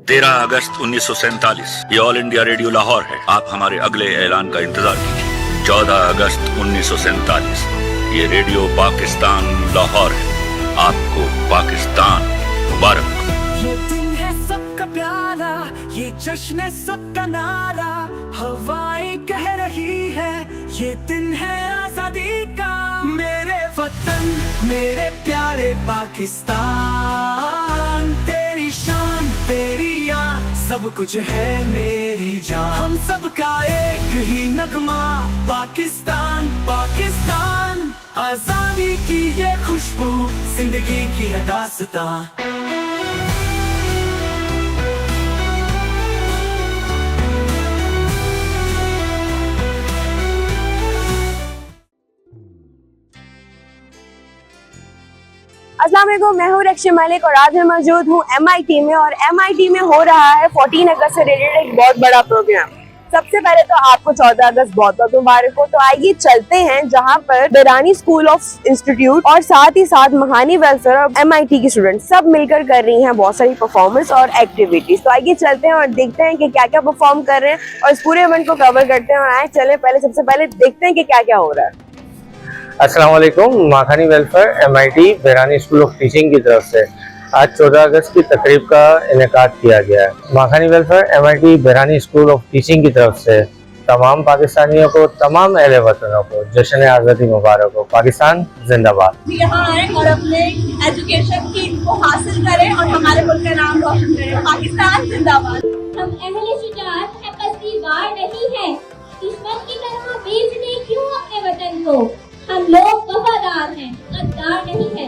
13 अगस्त 1947 ये all India radio Lahore है। आप हमारे अगले ऐलान का इंतजार कीजिए। 14 अगस्त 1947 ये रेडियो पाकिस्तान लाहौर है। आपको पाकिस्तान मुबारक। ये दिन है सबका प्यारा, ये जश्न है सबका नारा, हवाएं कह रही है ये दिन है आजादी का। मेरे वतन मेरे प्यारे पाकिस्तान, तेरी शान तेरी याद सब कुछ है मेरी जान। हम सबका एक ही नगमा पाकिस्तान पाकिस्तान, आजादी की ये खुशबू जिंदगी की है दास्तां। अस्सलाम वालेकुम, मैं हूँ रक्षा मलिक और आज मैं मौजूद हूँ MIT में। और MIT में हो रहा है 14 अगस्त से रिलेटेड एक बहुत बड़ा प्रोग्राम। सबसे पहले तो आपको 14 अगस्त बहुत बहुत मुबारक हो। तो आइए चलते हैं जहाँ पर बेरानी स्कूल ऑफ इंस्टीट्यूट और साथ ही साथ महानी वेलफेयर और MIT की स्टूडेंट सब मिलकर कर रही हैं बहुत सारी परफॉर्मेंस और एक्टिविटीज। तो आइए चलते हैं और देखते हैं कि क्या क्या परफॉर्म कर रहे हैं और इस पूरे इवेंट को कवर करते हैं। और आए चले पहले सबसे पहले देखते हैं कि क्या क्या हो रहा है। अस्सलाम वालेकुम, Makhani welfare MIT Berani school of teaching की तरफ से आज 14 अगस्त की तकरीब का इनेकाद किया गया है। Makhani welfare MIT Berani school of teaching की तरफ से तमाम पाकिस्तानियों को, तमाम अहले वतनों को जश्न आज़ादी मुबारक हो। पाकिस्तान जिंदाबाद। यहाँ आए और अपने एजुकेशन की को हासिल करें और हमारे मुल्क का नाम रोशन करें। पाकिस्तान जिंदाबाद। हम अहले शुजाअत है, पसीवार नहीं है, दुश्मन की तरह बेचने क्यों अपने वतन को। हम लोग वफादार हैं, गद्दार नहीं है।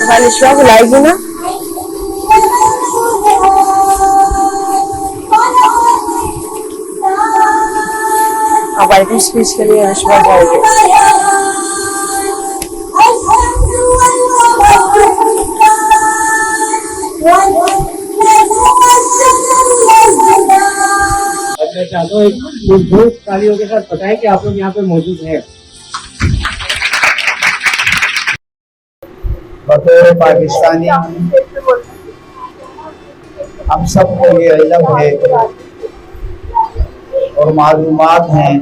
वालिशा बुलाएगी ना? स्पीच के लिए विश्वा जाएगी। मैं चाहता हूँ एक जोश तालियों के साथ बताएं कि आप लोग यहाँ पे मौजूद हैं। बतौर पाकिस्तानी हम सबको ये इल्म है और मालूमात हैं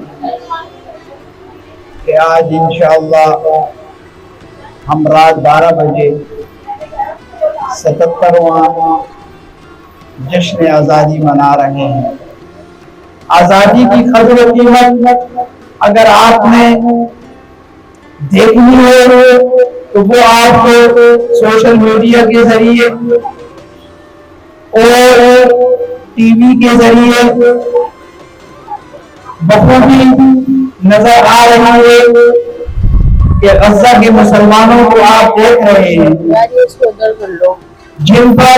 कि आज इंशाअल्लाह हम रात 12 बजे 77वां जश्न आज़ादी मना रहे हैं। आज़ादी की कदर कीमत अगर आपने देखनी हो तो वो आपको सोशल मीडिया के जरिए और टीवी के जरिए बखूबी नजर आ रही है कि गज़ा के मुसलमानों को आप देख रहे हैं जिन पर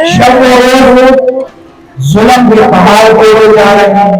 शब व रोज़ जुल्म के पहाड़ तोड़े जा रहे हैं।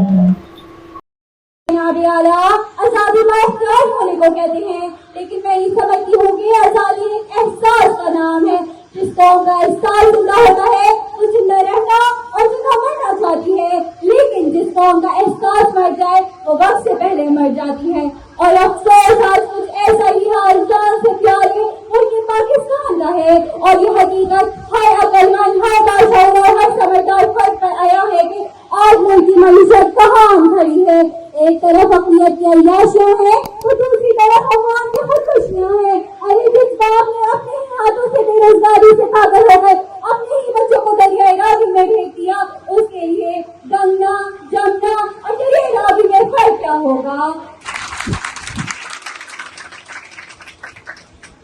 आजादी महसूस होने को कहते हैं, लेकिन मैं नहीं समझती हूँ कि आजादी एक एहसास का नाम है। जिस कौम का एहसास जिंदा होता है वो जिंदा रहना और जिंदा मरना चाहती है, लेकिन जिस कौम का एहसास मर जाए वो वक्त से पहले मर जाती है। और अफसोस आज कुछ ऐसा ही हाल जान से प्यारे मुल्क पाकिस्तान का है। और ये हकीकत हर अक्लमंद, हर बादशाह और हर समझदार फर्द पर आया है कि आज मुल्क की मईशत कहाँ खड़ी है। एक तरफ अक़लियत की अय्याशियां हैं तो दूसरी तरफ अवाम की खुदकुशियां हैं। अरे जिस बाप ने अपने ही हाथों से बेरोजगारी से पागल हो गए अपने ही बच्चों को दरियाए रावी में भेज दिया, उसके लिए गंगा, जमुना और दरियाए रावी में फर्क क्या होगा।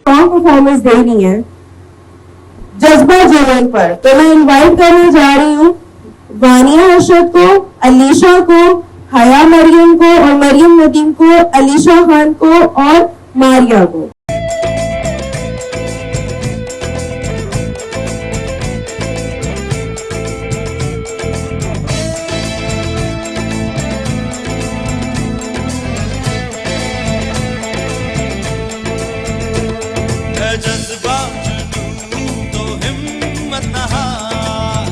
कौन परफॉर्मेंस दे रही है जज्बा जुनून पर। तो मैं इनवाइट करने जा रही हूँ वानिया अरशद को, अलीशा को, हया मरियम को और मरियम नदीम को, अलीशा खान को और मारिया को। जज्बा जुनून तो हिम्मत न हार,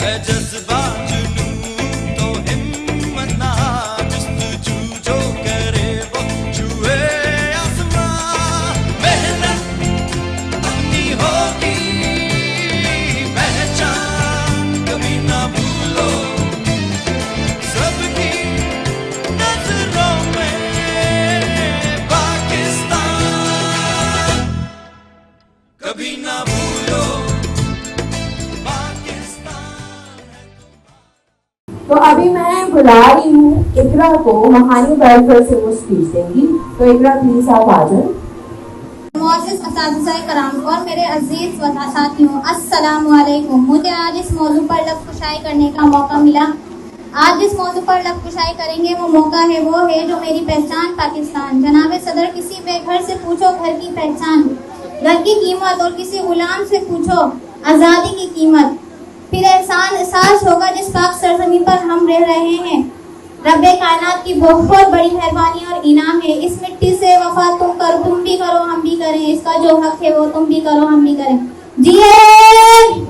है जज्बा जुनून तो हिम्मत न हार, जस्तजू जो करे वो छुए आसमां, मेहनत अपनी होगी पहचान, कभी ना भूलो सबकी नजरों में पाकिस्तान, कभी ना भूलो पाकिस्तान। तो अभी मैं बुला रही हूँ इकरा को, महानी वेलफेयर से वो स्पीच देंगी। तो इकरा प्लीज आप आ जाए। मोअज़्ज़िज़ असातिज़ाए कराम और मेरे अजीज साथियों, अस्सलाम वालेकुम। मुझे आज इस मौजू पर लफ्ज़ कुशाई करने का मौका मिला। आज जिस मौजू पर लफ्ज़ कुशाई करेंगे वो मौका है, वो है जो मेरी पहचान पाकिस्तान। जनाबे सदर, किसी बेघर से पूछो घर की पहचान, घर की कीमत, और किसी गुलाम से पूछो आज़ादी की कीमत, फिर एहसास होगा जिस पाक सरजमीन पर हम रह रहे हैं। रब्बे कायनात की बहुत बड़ी मेहरबानी और इनाम है। इस मिट्टी से वफा तुम भी करो हम भी करें, इसका जो हक है वो तुम भी करो हम भी करें। जिए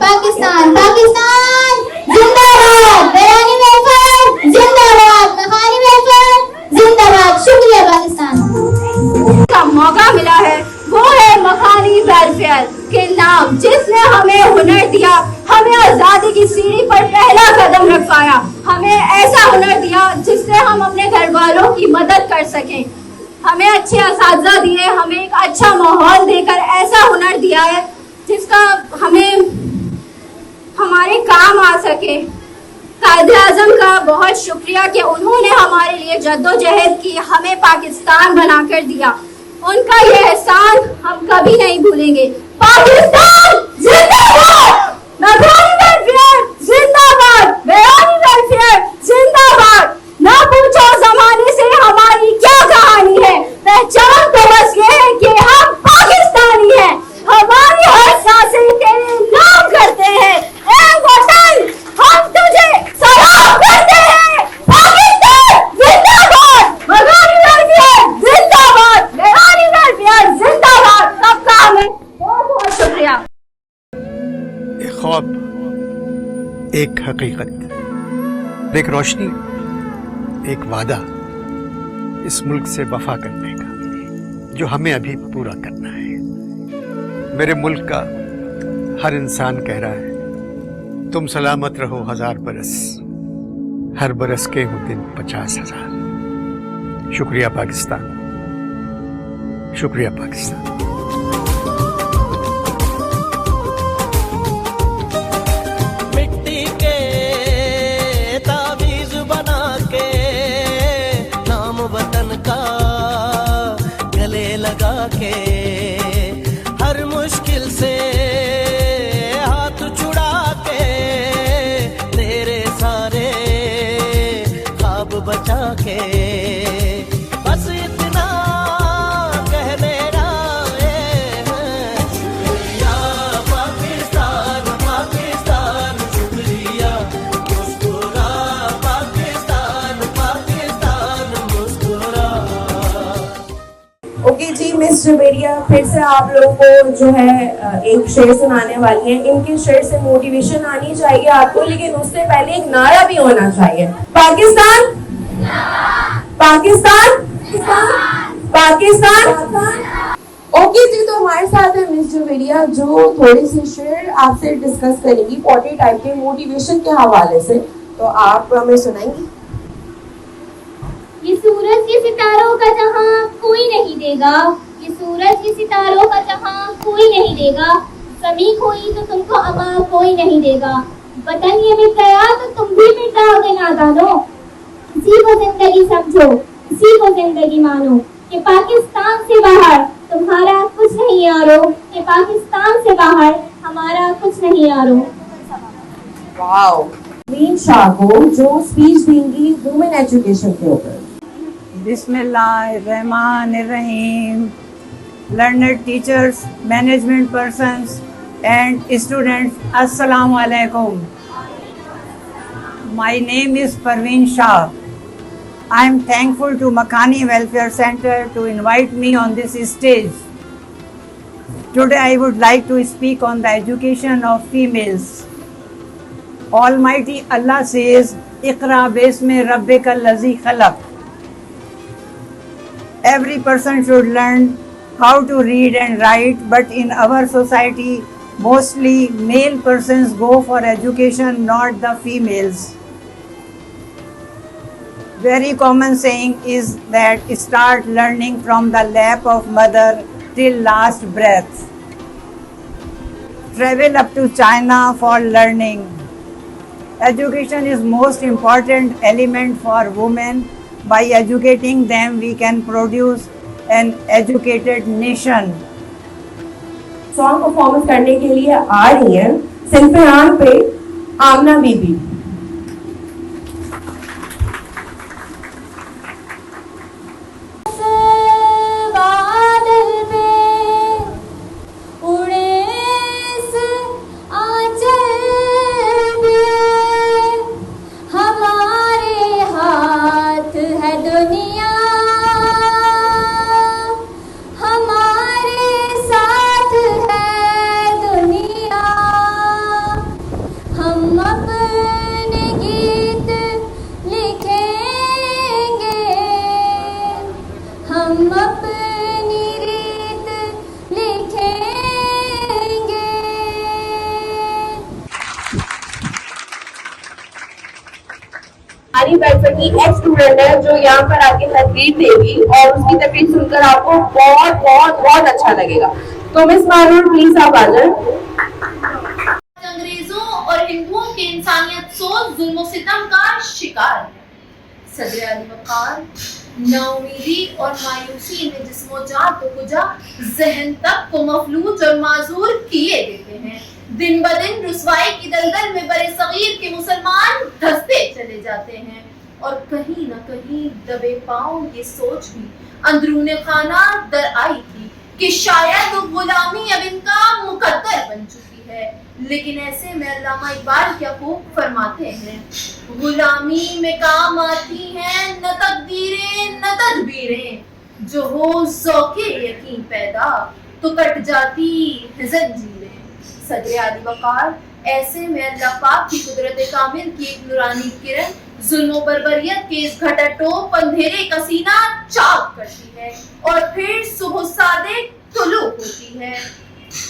पाकिस्तान, पाकिस्तान जिंदाबाद, बेरानी वेलफेयर जिंदाबाद, महानी वेलफेयर जिंदाबाद। शुक्रिया पाकिस्तान। का मौका मिला है वो है मखानी वेलफेयर के नाम, जिसने हमें हुनर दिया, हमें आजादी की सीढ़ी पर पहला कदम रखवाया, हमें ऐसा हुनर दिया जिससे हम अपने घर वालों की मदद कर सकें, हमें अच्छे असातिज़ा दिए, हमें एक अच्छा माहौल देकर ऐसा हुनर दिया है जिसका हमें हमारे काम आ सके। कायद-ए-आज़म का बहुत शुक्रिया कि उन्होंने हमारे लिए जद्दोजहद की, हमें पाकिस्तान बनाकर दिया। उनका ये एहसान हम कभी नहीं भूलेंगे। पाकिस्तान जिंदाबाद, मखानी वेलफेयर जिंदाबाद, बेरानी वेलफेयर जिंदाबाद। ना पूछो जमाने से हमारी क्या कहानी है, पहचान तो बस ये है कि हम पाकिस्तानी हैं, हमारी हर सांसें तेरे नाम करते हैं। ए वतन, हम तुझे सलाम करते हैं। पाकिस्तान जिंदाबाद, मखानी वेलफेयर जिंदाबाद, बेरानी वेलफेयर जिंदाबाद। सबका हमें बहुत बहुत शुक्रिया। एक ख्वाब, एक हकीकत, एक रोशनी, एक वादा, इस मुल्क से वफा करने का जो हमें अभी पूरा करना है। मेरे मुल्क का हर इंसान कह रहा है तुम सलामत रहो 1000 बरस, हर बरस के हो दिन 50,000। शुक्रिया पाकिस्तान, शुक्रिया पाकिस्तान। मिट्टी के तावीज़ बना के नाम वतन का गले लगा के, हर मुश्किल से हाथ छुड़ा के, तेरे सारे ख्वाब बचा के, बस इतना कह मेरा शुक्रिया पाकिस्तान, पाकिस्तान शुक्रिया, मुस्कुरा पाकिस्तान, पाकिस्तान मुस्कुरा। ओके जी, मिस जुबेरिया फिर से आप लोगों को जो है एक शेर सुनाने वाली हैं। इनके शेर से मोटिवेशन आनी चाहिए आपको, लेकिन उससे पहले एक नारा भी होना चाहिए। पाकिस्तान पाकिस्तान पाकिस्तान। ओके जी, तो हमारे साथ है मिस जुबेरिया जो थोड़ी सी शेर आपसे डिस्कस करेंगी पॉटी टाइप के मोटिवेशन के हवाले से, तो आप हमें सुनाएंगी। ये सूरज के सितारों का जहां कोई नहीं देगा, ये सूरज के सितारों का जहां कोई नहीं देगा, कमी खोई तो तुमको अमा कोई नहीं देगा, वतन ये मिट गया तो तुम भी मिट जाओगे नादानो। इसी को जिंदगी समझो, इसी को जिंदगी मानो, कि पाकिस्तान से बाहर तुम्हारा कुछ नहीं यारो, कि पाकिस्तान से बाहर हमारा कुछ नहीं यारो। वाओ, परवीन शाह को जो स्पीच देंगी वुमेन एजुकेशन के ऊपर। Bismillahirrahmanirrahim. Learned teachers, management persons and students, Assalamu alaikum. My name is Parveen Shah. I am thankful to Makhani Welfare Center to invite me on this stage. Today I would like to speak on the education of females. Almighty Allah says, Iqra bismi rabbikal lazi khalaq. Every person should learn how to read and write, but in our society, mostly male persons go for education, not the females. Very common saying is that start learning from the lap of mother till last breath. Travel up to China for learning. Education is most important element for women. By educating them, we can produce an educated nation. Song performance करने के लिए आ रही हैं सिंफरान पे आमना बीबी। हमारी welfare की एक student है जो यहाँ पर आके तकरीर देगी और उसकी तकरीर सुनकर आपको बहुत बहुत बहुत अच्छा लगेगा। तो मिस मारून प्लीज आप आ जाए। अंग्रेजों और हिंदुओं के इंसानियत सोच जुल्म सितम का शिकार है। सदर अली वक़ार नाउमीदी और मायूसी में जिस्मो जान तो कुजा जहन तक को मफलूज और माजूर किए देते हैं। दिन ब दिन रुसवाई की दलदल में बड़े सगीर के मुसलमान धंसते चले जाते हैं और कहीं न कहीं दबे पांव ये सोच भी अंदरूने खाना दर आई थी कि शायद गुलामी अब इनका मुकद्दर बन चुकी है। लेकिन ऐसे में अल्लामा इकबाल क्या खूब फरमाते हैं, गुलामी में काम आती हैं न तकदीरें न तदबीरें, जो हो ज़ौक़े यकीन पैदा तो कट जाती है जंजीरें। सदर अली वक़ार ऐसे में अल्लाह पाक की कुदरत कामिल की एक नूरानी किरण जुल्म बर्बरियत के इस घटाटोप अंधेरे का सीना चाक करती है और फिर सुबह सादिक तुलू होती है।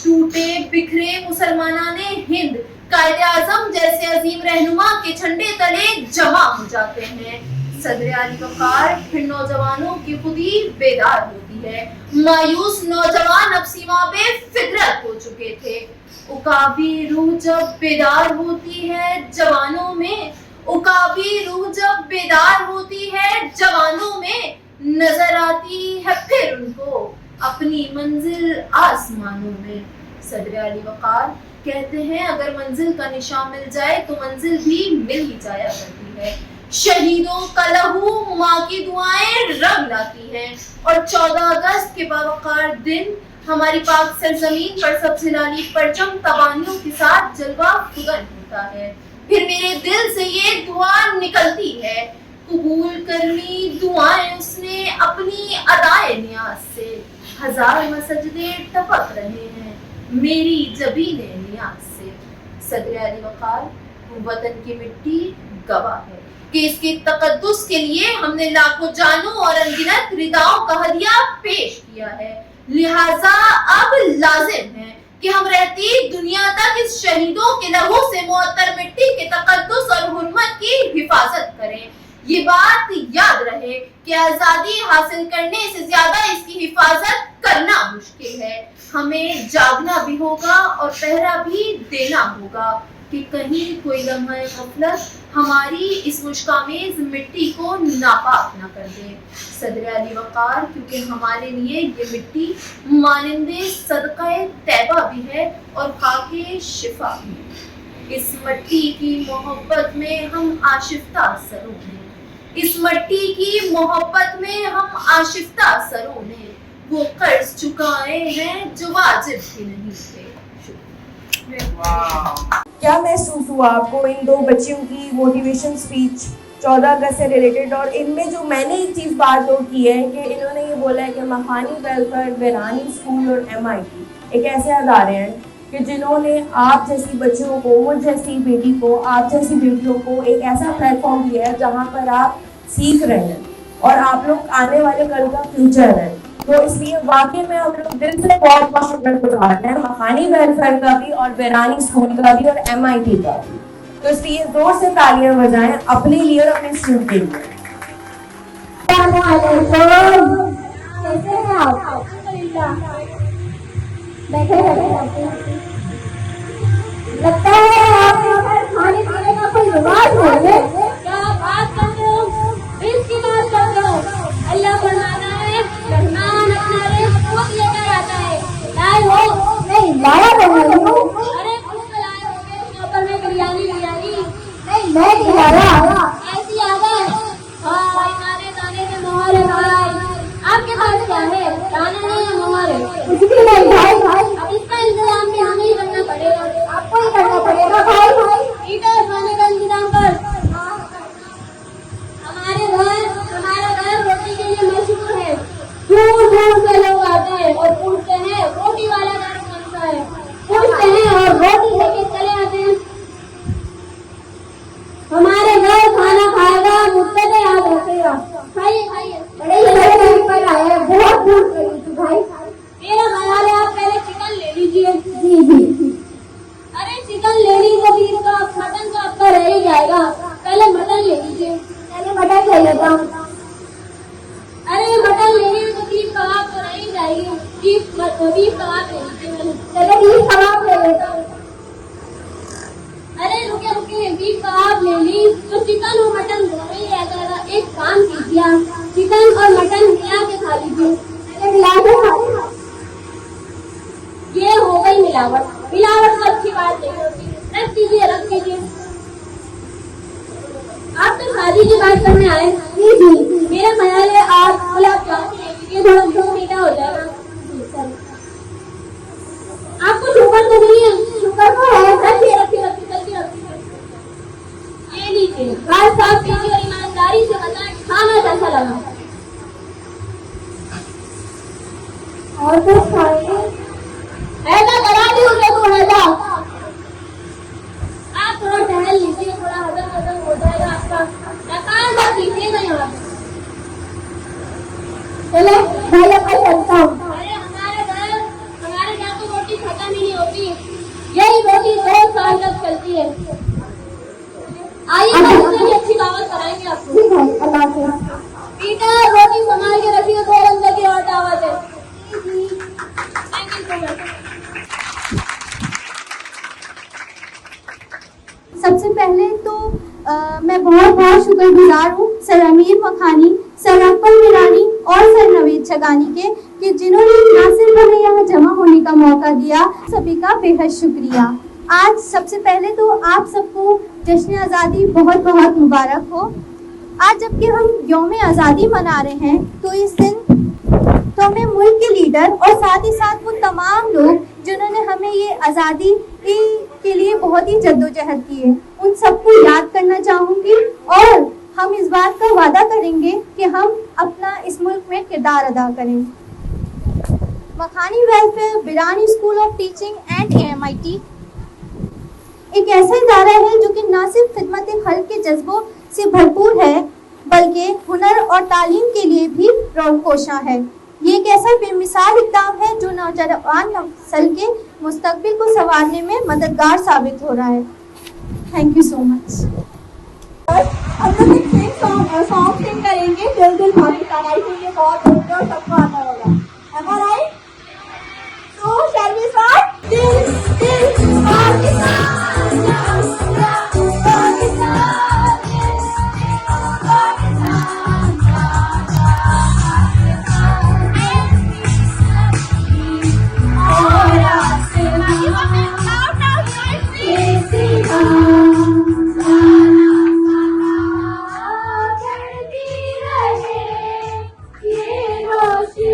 टूटे बिखरे मुसलमानाने हिंद कायदे आज़म जैसे अजीम रहनुमा के झंडे तले जमा हो जाते हैं। सदर अली वक़ार फिर नौजवानों की खुदी बेदार होती है। मायूस नौजवान अब सीमा पे फितरत हो चुके थे। उकाबी रूह जब बेदार होती है जवानों में, उकाबी रूह जब बेदार होती है जवानों में, नजर आती है फिर उनको अपनी मंजिल आसमानों में। सदर अली वक़ार कहते हैं अगर मंजिल का निशान मिल जाए तो मंजिल भी मिल ही जाया करती है। शहीदों का लहू माँ की दुआएं रंग लाती हैं और 14 अगस्त के बावकार दिन हमारी पाक सरजमीन पर सबसे लाली परचम तबानियों के साथ जलवा फुगन होता है। फिर मेरे दिल से ये दुआ निकलती है, कबूल करनी दुआएं उसने अपनी अदाए नियाज से, हजार मसजदे टपक रहे हैं मेरी जबीने नियाज से। सदर अली वक़ार वतन की मिट्टी गवाह है कि इसके तकद्दुस के लिए हमने लाखों जानों और अनगिनत रिदाओं का हदिया पेश किया है। लिहाजा अब लाजिम है कि हम रहती दुनिया तक इस शहीदों के लहू से मुअत्तर मिट्टी के तकद्दुस और हुर्मत की हिफाजत करें। ये बात याद रहे कि आजादी हासिल करने से ज्यादा इसकी हिफाजत करना मुश्किल है। हमें जागना भी होगा और पहरा भी देना होगा कि कहीं कोई लम्हा गफलत हमारी इस मुश्कामेज मिट्टी को नापाक ना कर दे। सदर अली वक़ार क्योंकि हमारे लिए ये मिट्टी मानिंदे सदक़े तैबा भी है और खाके शिफा भी। इस मिट्टी की मोहब्बत में हम आशिफ्ता सरों हैं, इस मिट्टी की मोहब्बत में हम आशिफ्ता सरों ने वो कर्ज चुकाए हैं जो वाजिब भी नहीं थे। क्या महसूस हुआ आपको इन दो बच्चियों की मोटिवेशन स्पीच 14 अगस्त से रिलेटेड। और इनमें जो मैंने एक चीज़ बात नोट की है कि इन्होंने ये बोला है कि मखानी वेलफेयर, बेरानी स्कूल और MIT एक ऐसे अदारे हैं कि जिन्होंने आप जैसी बच्चियों को, मुझ जैसी बेटी को, आप जैसी बेटियों को एक ऐसा प्लेटफॉर्म दिया है जहाँ पर आप सीख रहे हैं और आप लोग आने वाले कल का फ्यूचर है। तो इसलिए वाकई में हम लोग दिल से बहुत बहुत शुक्रगुजार हैं मखानी वेलफेयर का भी और बेरानी स्कूल का भी और MIT का भी। तो इसलिए जोर से तालियां बजाएं अपने लिए और अपने स्कूल के लिए। कैसे हैं आप? बैठे लगता है आप यहाँ पर खाने पीने का कोई रिवाज है। क्या बात करते हो? इसकी बात करते हो? अल्लाह बनाना है, रहमान अपना रिज़्क़ खुद लेकर आता है। लाए हो? नहीं लाया तो हूँ। अरे खुद लाए होंगे, यहाँ पर मैं बिरयानी नहीं मैं नहीं लाया। ऐसी आदत भाई नारे दाने के मोहर है भाई। आपके पास क्या है? दाने नहीं है, मोहर है। कुछ भी नहीं भाई। अब इसका इंतजाम भी हमें ही करना पड़ेगा। आपको ही करना पड़ेगा भाई। ठीक है, खाने का इंतजाम कर। हमारा घर रोटी के लिए मशहूर है। दूर दूर से लोग आते हैं और पूछते हैं रोटी वाला घर कौन सा है। पूछते हैं और रोटी लेके चले आते हैं। हमारे घर खाना खाएगा, मुझसे तो याद रखेगा। खाइए बड़े पर आए, बहुत भूख लगी थी भाई। मेरा ख्याल है आप पहले चिकन ले लीजिए। जी। अरे चिकन ले लीजिए, मटन तो आपका रह ही जाएगा। पहले मटन ले लीजिए। पहले मटन ले लेता हूँ। अरे मटन ले लीजिए तो बीफ कबाब तो रह ही जाएगी। बीफ कबाब ले लीजिए। चलो बीफ कबाब ले लेता हूँ। अरे रुके बीफ कबाब ले ली तो चिकन और मटन दोनों ही रह जाएगा। एक काम कीजिए, चिकन और मटन मिला के खा लीजिए। मिला के खा, ये हो गई मिलावट। मिलावट तो अच्छी बात नहीं होती। रख दीजिए। आप तो शादी की बात करने आए। जी मेरा ख्याल है आप गुलाब जामुन ले लीजिए, थोड़ा जो मीठा हो जाएगा। आपको शुगर तो नहीं है? शुगर तो है। रखिए ये लीजिए। बात साफ कीजिए और ईमानदारी से बताएं खाना कैसा लगा। और कुछ खाएंगे? ऐसा करा दी उसे तो ऐसा। आप थोड़ा टहल लीजिए, थोड़ा हजम हो जाएगा आपका। थकान मत कीजिएगा यहाँ। चलो भाई अपन चलता हूँ। अरे हमारे यहाँ तो रोटी खत्म ही नहीं होती। यही रोटी 2 साल तक चलती है। आइए भी अच्छी दावत कराएंगे आपको। ठीक है, अल्लाह हाफ़िज़। बेटा रोटी संभाल के रखिए, 2 बंदे की और दावत है। Thank you so much. सबसे पहले तो मैं बहुत बहुत शुक्रगुजार हूँ सर अमीर मखानी, सर अकबर बिरानी और सर नवीद छगानी के कि जिन्होंने न सिर्फ हमें यहाँ जमा होने का मौका दिया। सभी का बेहद शुक्रिया। आज सबसे पहले तो आप सबको जश्न आज़ादी बहुत बहुत मुबारक हो। आज जबकि हम यौम आज़ादी मना रहे हैं तो इस दिन तो हमें मुल्क के लीडर और साथ ही साथ वो तमाम लोग जिन्होंने हमें ये आज़ादी के लिए बहुत ही जद्दोजहद की है, उन सबको याद करना चाहूँगी। और हम इस बात का वादा करेंगे कि हम अपना इस मुल्क में किरदार अदा करेंगे। Makhani welfare, Birani school of teaching and MIT एक ऐसा इदारा है जो कि न सिर्फ खिदमत खल्क के जज्बों से भरपूर है बल्कि हुनर और तालीम के लिए भी रोशकोशा है। ये एक ऐसा बेमिसाल इक़दाम है जो नौजवान नस्ल के मुस्तकबिल को संवारने में मददगार साबित हो रहा है। Thank you so much. हम लोग एक सॉन्ग सिंग करेंगे, दिल दिल पाकिस्तान। आई थिंक ये बहुत होगा और सबको आता होगा। Am I right? So shall we start? दिल दिल पाकिस्तान। रोशनी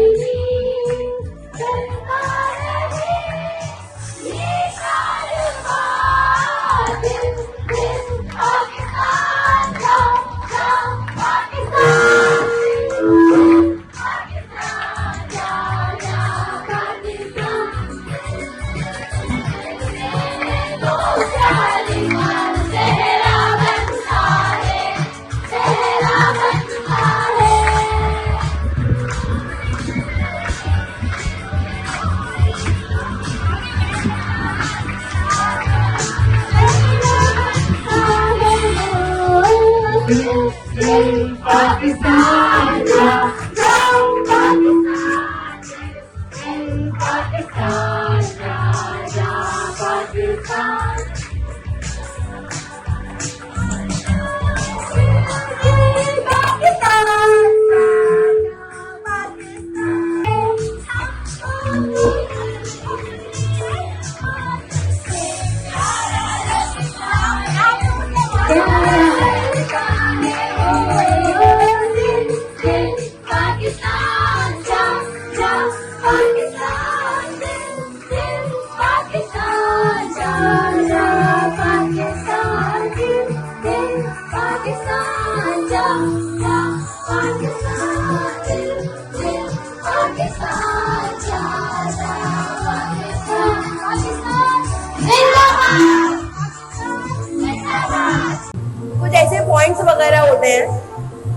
कुछ ऐसे पॉइंट्स वगैरह होते हैं,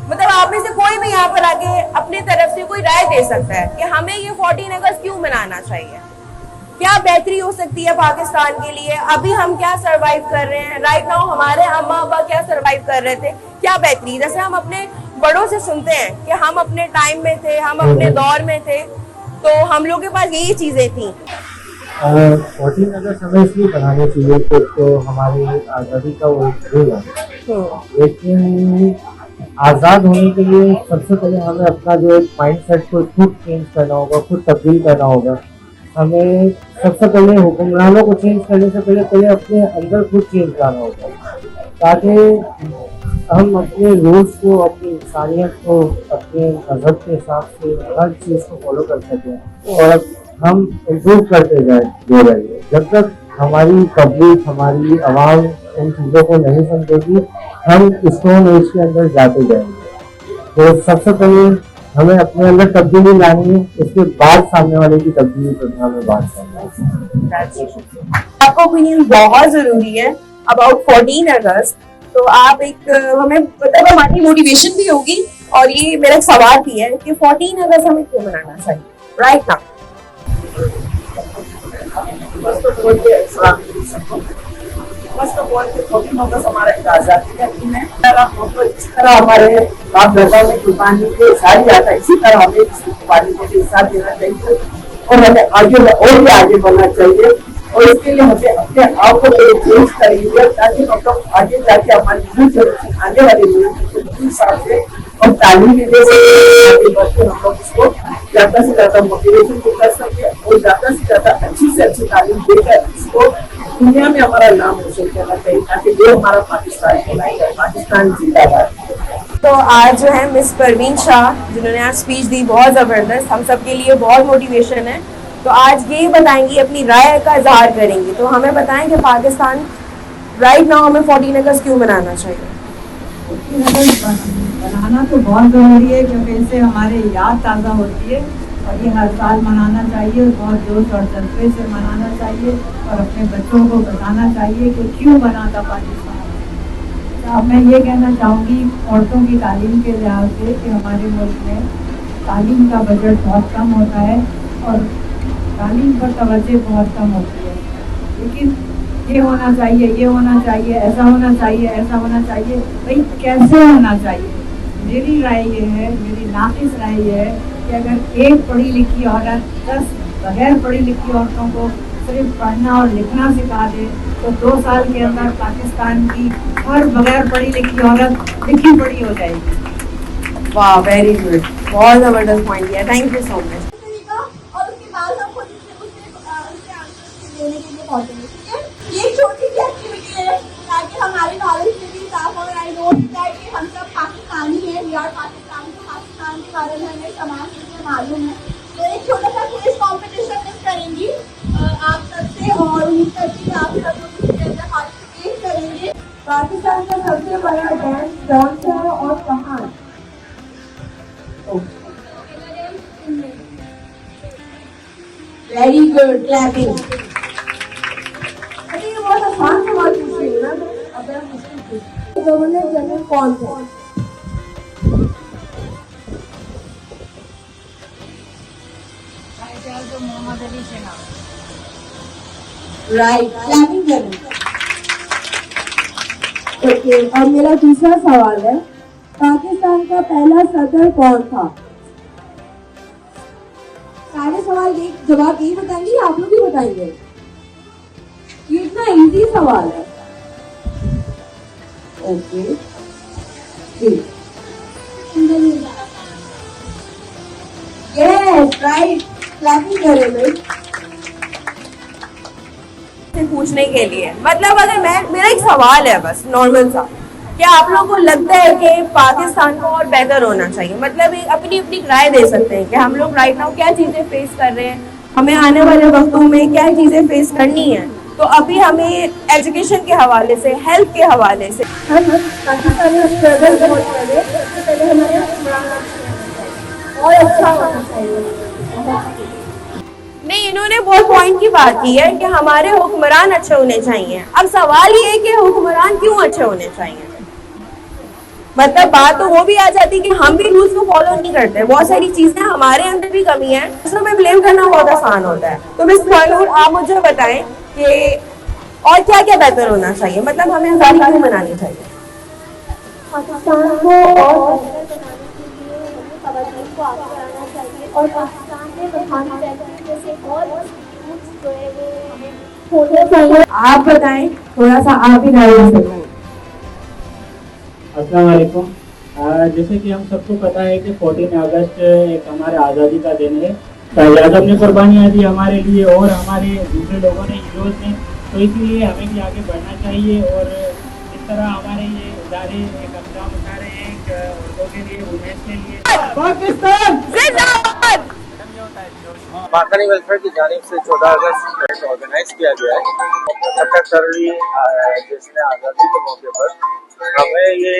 मतलब आप में से कोई भी यहाँ पर आके अपने तरफ से कोई राय दे सकता है कि हमें ये 14 अगस्त क्यों मनाना चाहिए, क्या बेहतरी हो सकती है पाकिस्तान के लिए, अभी हम क्या सरवाइव कर रहे हैं राइट नाउ, हमारे अम्मा अब्बा क्या सरवाइव कर रहे थे, क्या बेहतरी। जैसे हम अपने बड़ों से सुनते हैं कि हम अपने टाइम में थे, हम अपने दौर में थे, तो हम लोग के पास यही चीजें थी। 14 अगस्त हमें इसलिए बनानी चाहिए तो हमारी आज़ादी का वो दिन है, लेकिन आज़ाद होने के लिए सबसे पहले हमें अपना जो एक माइंड सेट को खुद चेंज करना होगा, खुद तब्दील करना होगा। हमें सबसे पहले हुक्मरानों को चेंज करने से पहले अपने अंदर खुद चेंज लाना होगा, ताकि हम अपने रूल्स को, अपनी इंसानियत को, अपने मजहब के हिसाब से हर चीज़ को फॉलो कर सकें और हम इम्प्रूव करते जाए। जब तक हमारी पब्लिक, हमारी आवाम इन चीज़ों को नहीं समझेगी, हम स्टोन एज के अंदर जाते जाएंगे। तो सबसे पहले हमें अपने अंदर तब्दीली लानी है, उसके बाद सामने वाले की तब्दीली करना हमें बात करना है। आपका ओपिनियन बहुत जरूरी है अबाउट 14 अगस्त, तो आप एक हमें मतलब हमारी मोटिवेशन भी होगी, और ये मेरा एक सवाल भी है कि 14 अगस्त हमें क्यों मनाना चाहिए राइट नाउ। हमारा आजादी का दिन है, इस तरह हमारे बाप दादाओं ने कुर्बानी के सारी आता है, इसी तरह हमें इस कुर्बानी को भी साथ देना चाहिए और हमें आगे और भी आगे बढ़ना चाहिए, और इसके लिए हमें अपने आप को चेंज करेंगे ताकि हम लोग आगे जाके हमारी आने वाले हिसाब से और तालीम भी दे सके, हम लोग इसको ज्यादा से ज्यादा मोटिवेशन भी कर सके और ज्यादा से ज्यादा अच्छी से अच्छी तालीम देकर इसको दुनिया में हमारा नाम रोशन करना चाहिए, ताकि जो हमारा पाकिस्तान कहलाएगा। पाकिस्तान जिंदाबाद। तो आज जो है मिस परवीन शाह जिन्होंने आज स्पीच दी, बहुत जबरदस्त, हम सब के लिए बहुत मोटिवेशन है। तो आज ये बताएंगी, अपनी राय का इजहार करेंगी, तो हमें बताएं कि पाकिस्तान राइट नाउ हमें 14 अगस्त क्यों मनाना चाहिए। बनाना तो बहुत ज़रूरी है, क्योंकि इससे हमारे याद ताज़ा होती है और ये हर साल मनाना चाहिए, बहुत जोश और जज्बे से मनाना चाहिए और अपने बच्चों को बताना चाहिए कि क्यों बना था पाकिस्तान। तो अब मैं ये कहना चाहूँगी औरतों की तालीम के लिहाज से कि हमारे मुल्क में तालीम का बजट बहुत कम होता है और तालीम पर तवज्जो बहुत कम होती है, लेकिन ये होना चाहिए, ये होना चाहिए, ऐसा होना चाहिए, ऐसा होना चाहिए, भाई कैसे होना चाहिए। मेरी राय ये है, मेरी नाक़िस राय ये है कि अगर एक पढ़ी लिखी औरत 10 बगैर पढ़ी लिखी औरतों को सिर्फ पढ़ना और लिखना सिखा दे तो 2 साल के अंदर पाकिस्तान की हर बगैर पढ़ी लिखी औरत लिखी पढ़ी हो जाएगी। वाह, वेरी गुड, बहुत जबरदस्त पॉइंट दिया, थैंक यू सो मच। और उसके बाद हम खुद उसके आंसर देने के लिए पहुंचेंगे, ठीक है। ये छोटी सी एक्टिविटी है ताकि हमारे नॉलेज में भी इजाफा हो। आई नो दैट कि हम सब पाकिस्तानी हैं, वी आर पाकिस्तान, तो पाकिस्तान के बारे में हमें तमाम चीज़ें मालूम है। तो एक छोटा सा क्विज कॉम्पिटिशन करेंगी आप सबसे, और उम्मीद करती हूँ आप सब लोग इसके अंदर पार्टिसिपेट करेंगे। पाकिस्तान का सबसे बड़ा डैम कौन सा है और कहाँ है? Very good, clapping. अरे ये बहुत आसान सवाल पूछ रही हूँ ना, अगर गवर्नर जनरल कौन है? मोहम्मद अली जिन्ना। राइट, क्लैपिंग करें। ओके, और मेरा दूसरा सवाल है पाकिस्तान का पहला सदर कौन था? सारे सवाल जवाब यही बताएंगे या आप लोग भी बताएंगे? ये इतना इजी सवाल है। ओके जी, यस राइट, क्लैपिंग करें भाई से पूछने के लिए। मतलब अगर मेरा एक सवाल है बस नॉर्मल सा, क्या आप लोगों को लगता है कि पाकिस्तान को और बेहतर होना चाहिए? मतलब एक अपनी अपनी राय दे सकते हैं कि हम लोग राइट नाउ क्या चीजें फेस कर रहे हैं, हमें आने वाले वक्तों में क्या चीजें फेस करनी है। तो अभी हमें एजुकेशन के हवाले से, हेल्थ के हवाले से, पाकिस्तान में स्ट्रगल बहुत कर रहे हैं। सबसे पहले हमारे और अच्छा होना चाहिए। नहीं, इन्होंने बहुत पॉइंट की बात की है कि हमारे हुक्मरान अच्छे होने चाहिए। अब सवाल ये है कि हुक्मरान क्यों अच्छे होने चाहिए? मतलब बात तो वो भी आ जाती है कि हम भी रूल्स को फॉलो नहीं करते, बहुत सारी चीजें हमारे अंदर भी कमी है, दूसरों में ब्लेम करना बहुत आसान होता है। तो मिस खानूर, आप मुझे बताएं कि और क्या क्या बेहतर होना चाहिए, मतलब हमें आजादी क्यों मनानी चाहिए? पाकिस्तान को और बेहतर बनाने के लिए हमें ख़वातीन को आगे आना चाहिए और पाकिस्तान में बहानी फैक्ट्री जैसे और इंस्टीट्यूट्स जो है वो हमें खोलने चाहिए। आप बताएं थोड़ा सा, आप ही राय से। अस्सलाम वालेकुम। जैसे कि हम सबको पता है कि 14 अगस्त एक हमारे आज़ादी का दिन है। आज़म ने कुर्बानियाँ दी हमारे लिए और हमारे दूसरे लोगों ने, हीरोज़ ने, तो इसलिए हमें भी आगे बढ़ना चाहिए। और इस तरह हमारे ये इदारे एक अक़दाम उठा रहे हैं औरतों के लिए, वुमेन्स के लिए। पाकिस्तान जिंदाबाद। माखानी वेलफेयर की जानिब से 14 अगस्त ऑर्गेनाइज किया गया है। 75वीं जश्न आज़ादी के मौके पर हमें ये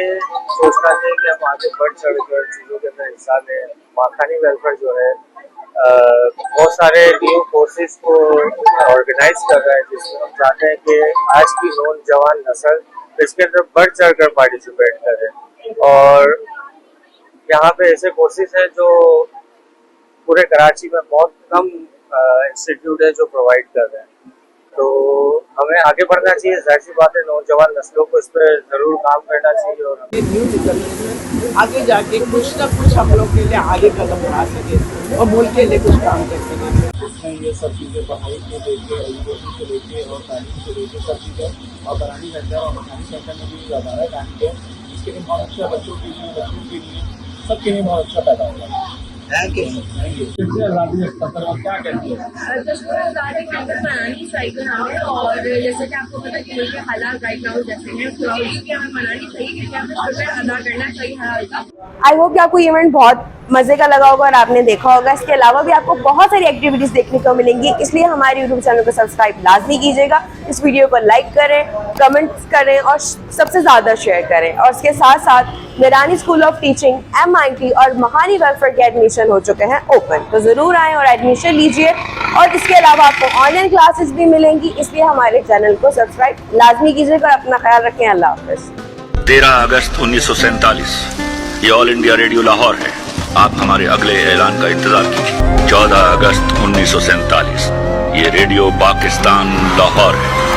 सोचना चाहिए कि हम आगे बढ़ चढ़ कर चीज़ों के अंदर हिस्सा लें। माखानी वेलफेयर जो है बहुत सारे न्यू कोर्सेज को ऑर्गेनाइज कर रहा है, जिसमें हम चाहते हैं कि आज की नौजवान नस्ल इसके अंदर बढ़ चढ़ कर पार्टिसिपेट करे। और यहाँ पे ऐसे कोर्सेज हैं जो पूरे कराची में बहुत कम इंस्टीट्यूट है जो प्रोवाइड कर रहे हैं। तो हमें आगे बढ़ना चाहिए, जाहिर सी बात है नौजवान नस्लों को इस पर जरूर काम करना चाहिए और न्यू जनरेशन आगे जाके कुछ ना कुछ हम लोग के लिए आगे कदम उठा सके और मुल्क के लिए कुछ काम कर सके। इसमें ये सब चीज़ें पढ़ाई को लेके, एजुकेशन को लेके और तालीम को लेके सब चीज़ें और बरानी सेंटर और मकानी सेंटर में भी ज़्यादा काम किया। इसके लिए बहुत अच्छा बच्चों के लिए सबके लिए बहुत अच्छा पैदा होगा है। क्या कहती है जश्न आज़ादी मनानी चाहिए हमें, और जैसे कि आपको पता है कि मुल्क के हालात राइट नाउ जैसे हैं, प्राउडली कि हमें मनानी चाहिए क्योंकि हमें शुक्र अदा करना चाहिए हर हाल का। आई होप कि आपको ये इवेंट बहुत मजे का लगा होगा और आपने देखा होगा। इसके अलावा भी आपको बहुत सारी एक्टिविटीज देखने को मिलेंगी, इसलिए हमारे यूट्यूब चैनल को सब्सक्राइब लाजमी कीजिएगा। इस वीडियो को लाइक करें, कमेंट्स करें और सबसे ज़्यादा शेयर करें। और इसके साथ साथ Berani school of teaching, MIT और माखानी वेलफेयर के एडमिशन हो चुके हैं ओपन, तो ज़रूर आएँ और एडमिशन लीजिए। और इसके अलावा आपको ऑनलाइन क्लासेस भी मिलेंगी, इसलिए हमारे चैनल को सब्सक्राइब लाजमी कीजिएगा और अपना ख्याल रखें। अल्लाह हाफ़िज़। 13 अगस्त 1947 ये ऑल इंडिया रेडियो लाहौर है। आप हमारे अगले ऐलान का इंतजार कीजिए। 14 अगस्त 1947 ये रेडियो पाकिस्तान लाहौर है।